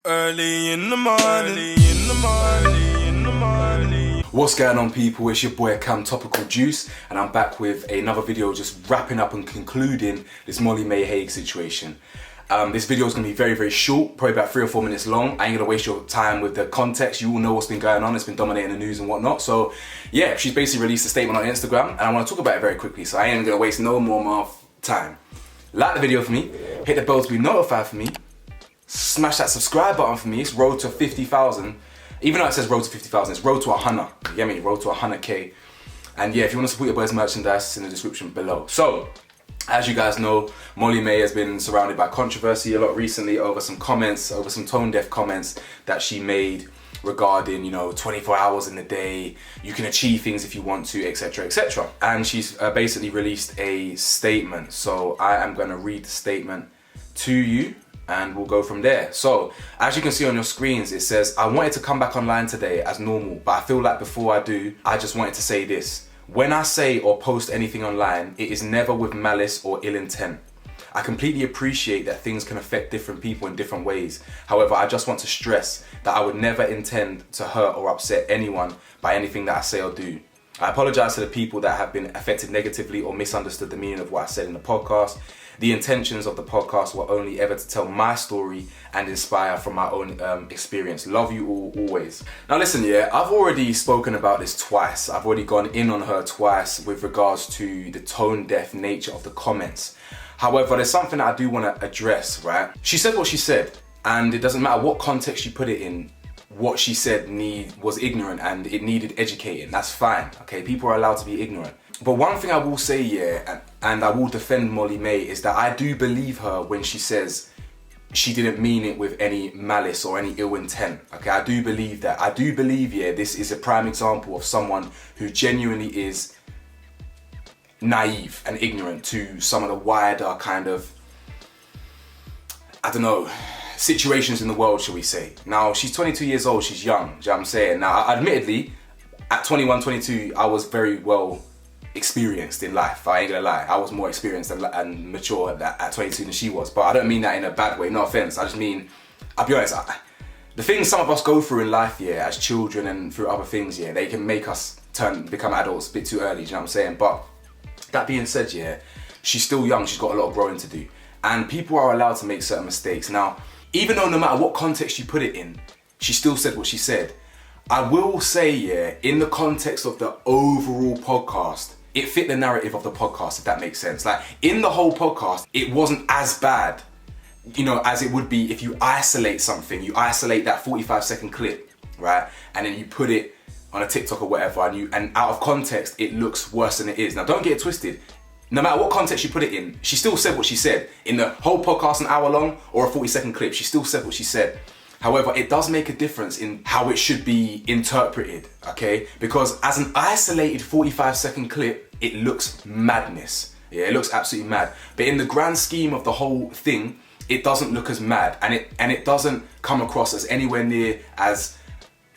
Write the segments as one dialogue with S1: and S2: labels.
S1: Early in the morning.
S2: What's going on, people? It's your boy Cam Topical Juice, and I'm back with another video just wrapping up and concluding this Molly-Mae Hague situation. This video is going to be very, very short, probably about 3 or 4 minutes long. I ain't going to waste your time with the context. You all know what's been going on. It's been dominating the news and whatnot. So yeah, she's basically released a statement on Instagram, and I want to talk about it very quickly, so I ain't going to waste no more time. Like the video for me, hit the bell to be notified for me, smash that subscribe button for me. It's road to 50,000. Even though it says road to 50,000, it's road to 100. You get me? Road to 100K. And yeah, if you want to support your boy's merchandise, it's in the description below. So, as you guys know, Molly-Mae has been surrounded by controversy a lot recently over some comments, over some tone-deaf comments that she made regarding, 24 hours in the day, you can achieve things if you want to, etc, etc. And she's basically released a statement. So I am going to read the statement to you, and we'll go from there. So, as you can see on your screens, it says, I wanted to come back online today as normal, but I feel like before I do, I just wanted to say this. When I say or post anything online, it is never with malice or ill intent. I completely appreciate that things can affect different people in different ways. However, I just want to stress that I would never intend to hurt or upset anyone by anything that I say or do. I apologize to the people that have been affected negatively or misunderstood the meaning of what I said in the podcast. The intentions of the podcast were only ever to tell my story and inspire from my own experience. Love you all, always. Now listen, yeah, I've already spoken about this twice. I've already gone in on her twice with regards to the tone-deaf nature of the comments. However, there's something that I do want to address, right? She said what she said, and it doesn't matter what context you put it in. What she said was ignorant and it needed educating. That's fine, okay? People are allowed to be ignorant. But one thing I will say, yeah, and I will defend Molly-Mae, is that I do believe her when she says she didn't mean it with any malice or any ill intent, okay? I do believe that. I do believe, yeah, this is a prime example of someone who genuinely is naive and ignorant to some of the wider kind of, I don't know, situations in the world, shall we say. Now, she's 22 years old, she's young, do you know what I'm saying? Now, admittedly, at 21, 22, I was very well experienced in life. I ain't gonna lie, I was more experienced and mature at 22 than she was, but I don't mean that in a bad way, no offense. I just mean, I'll be honest, the things some of us go through in life, yeah, as children and through other things, yeah, they can make us become adults a bit too early, do you know what I'm saying? But that being said, yeah, she's still young, she's got a lot of growing to do, and people are allowed to make certain mistakes. Now, even though no matter what context you put it in, she still said what she said, I will say, yeah, in the context of the overall podcast, it fit the narrative of the podcast, if that makes sense. Like, in the whole podcast, it wasn't as bad, as it would be if you isolate something. You isolate that 45-second clip, right? And then you put it on a TikTok or whatever, and out of context, it looks worse than it is. Now, don't get it twisted. No matter what context you put it in, she still said what she said. In the whole podcast, an hour long, or a 40-second clip, she still said what she said. However, it does make a difference in how it should be interpreted, okay? Because as an isolated 45-second clip, it looks madness. Yeah, it looks absolutely mad. But in the grand scheme of the whole thing, it doesn't look as mad, and it doesn't come across as anywhere near as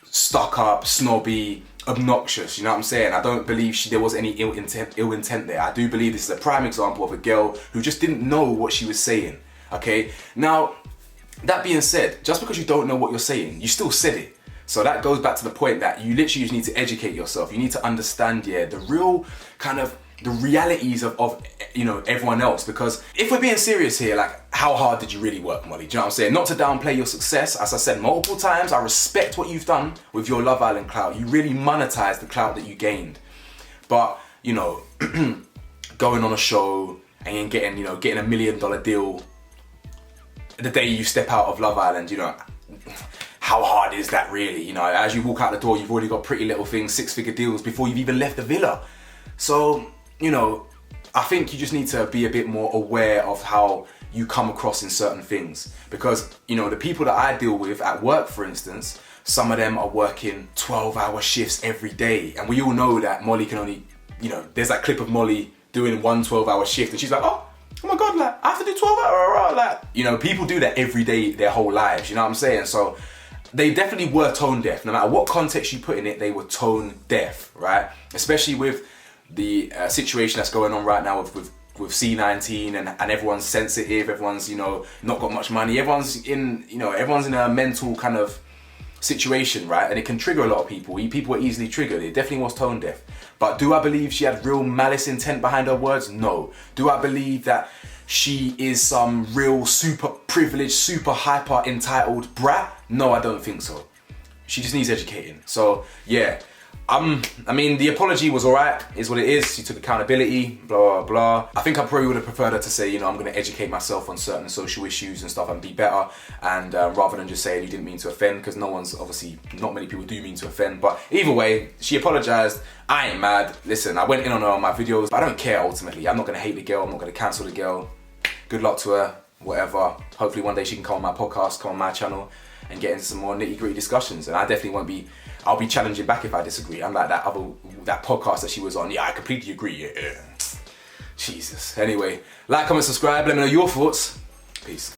S2: stuck up, snobby, obnoxious, you know what I'm saying? I don't believe there was any ill intent there. I do believe this is a prime example of a girl who just didn't know what she was saying, okay? Now, that being said, just because you don't know what you're saying, you still said it. So that goes back to the point that you literally just need to educate yourself. You need to understand, yeah, the real kind of, the realities of everyone else. Because if we're being serious here, like, how hard did you really work, Molly? Do you know what I'm saying? Not to downplay your success. As I said multiple times, I respect what you've done with your Love Island clout. You really monetized the clout that you gained. But, going on a show and getting a $1 million deal the day you step out of Love Island, how hard is that really? As you walk out the door, you've already got Pretty Little Things, 6-figure deals before you've even left the villa. So, I think you just need to be a bit more aware of how you come across in certain things. Because, the people that I deal with at work, for instance, some of them are working 12-hour shifts every day. And we all know that Molly can only, there's that clip of Molly doing one 12-hour shift and she's like, oh my God, like, I have to do 12 hours, like, people do that every day, their whole lives, you know what I'm saying? So they definitely were tone deaf. No matter what context you put in it, they were tone deaf, right? Especially with the situation that's going on right now with with C19 and everyone's sensitive, everyone's, you know, not got much money, everyone's in a mental kind of situation, right? And it can trigger a lot of people. People are easily triggered. It definitely was tone deaf. But do I believe she had real malice intent behind her words? No. Do I believe that she is some real super privileged, super hyper entitled brat? No, I don't think so. She just needs educating. So yeah, I mean, the apology was alright, is what it is. She took accountability, blah, blah, blah. I think I probably would have preferred her to say, you know, I'm gonna educate myself on certain social issues and stuff and be better. And rather than just saying you didn't mean to offend, because not many people do mean to offend. But either way, she apologized. I ain't mad. Listen, I went in on her on my videos, but I don't care ultimately. I'm not gonna hate the girl, I'm not gonna cancel the girl. Good luck to her, whatever. Hopefully one day she can come on my podcast, come on my channel, and get into some more nitty-gritty discussions. And I definitely won't be, I'll be challenging back if I disagree. I'm like that podcast that she was on. Yeah, I completely agree. Yeah. Jesus. Anyway, like, comment, subscribe. Let me know your thoughts. Peace.